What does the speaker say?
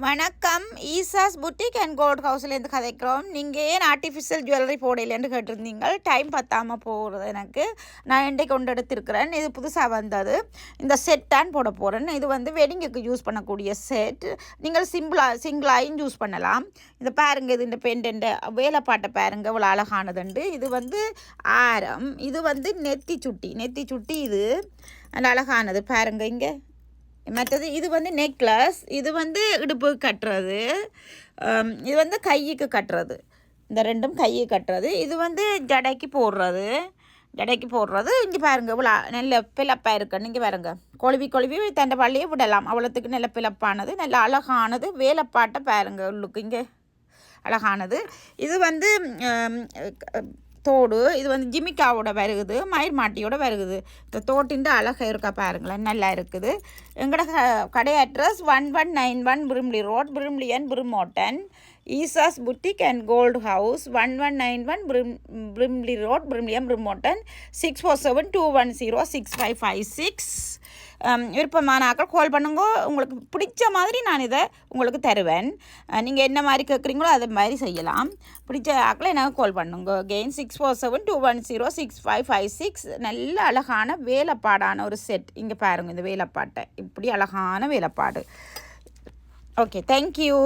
வணக்கம். ஈசாஸ் boutique and gold ஹவுஸ்லேருந்து கதைக்கிறோம். நீங்கள் ஏன் ஆர்டிஃபிஷியல் ஜுவல்லரி போடலைன்னு கேட்டிருந்தீங்க. டைம் பத்தாமல் போகிறது எனக்கு. நான் இன்றைக்கு கொண்டு எடுத்திருக்கிறேன். இது புதுசாக வந்தது. இந்த செட் தான் போட போகிறேன். இது வந்து வெட்டிங்குக்கு யூஸ் பண்ணக்கூடிய செட். நீங்கள் சிங்கிளாயும் யூஸ் பண்ணலாம். இதை பாருங்கள், இது இந்த பெண்டன்ட் வேலைப்பாட்டை பாருங்கள், இவ்வளோ அழகானதுண்டு. இது வந்து ஆரம். இது வந்து நெத்தி சுட்டி. இது நல்ல அழகானது பாருங்கள். இங்கே மற்றது இது வந்து நெக்லஸ். இது வந்து இடுப்பு கட்டுறது. இது வந்து கைக்கு கட்டுறது. இந்த ரெண்டும் கையை கட்டுறது. இது வந்து ஜடைக்கு போடுறது. இங்கே பாருங்கள், இவ்வளோ நல்ல பிளப்பாக இருக்குன்னு. இங்கே பாருங்கள், கொழுவி தண்டை பள்ளியே விடலாம். அவ்வளோத்துக்கு நல்ல பிளப்பானது, நல்ல அழகானது. வேலைப்பாட்டை பாருங்கள், உள்ளுக்கு இங்கே அழகானது. இது வந்து தோடு. இது வந்து ஜிமிக்காவோட வருகுது, மயிர் மாட்டியோட வருகுது. இந்த தோட்டின் அழகாக இருக்கா பாருங்களேன், நல்லா இருக்குது. எங்களோட கடை அட்ரஸ் 1191 பிரிம்லி ரோட், பிரிம்லியன் பிரிமோட்டன். ஈசாஸ் boutique and gold house, 1191 Brimley road, பிரிம்லியன் பிரிமோட்டன். 6472106556. விருப்பமான ஆக்கள் கால் பண்ணுங்க. உங்களுக்கு பிடிச்ச மாதிரி நான் இதை உங்களுக்கு தருவேன். நீங்கள் என்ன மாதிரி கேட்குறீங்களோ அதை மாதிரி செய்யலாம். பிடிச்ச ஆக்களை எனக்கு கால் பண்ணுங்க. அகெயின் 6472106556. நல்ல அழகான வேலைப்பாடான ஒரு செட். இங்கே பாருங்கள், இந்த வேலைப்பாட்டை இப்படி அழகான வேலைப்பாடு. Okay, thank you.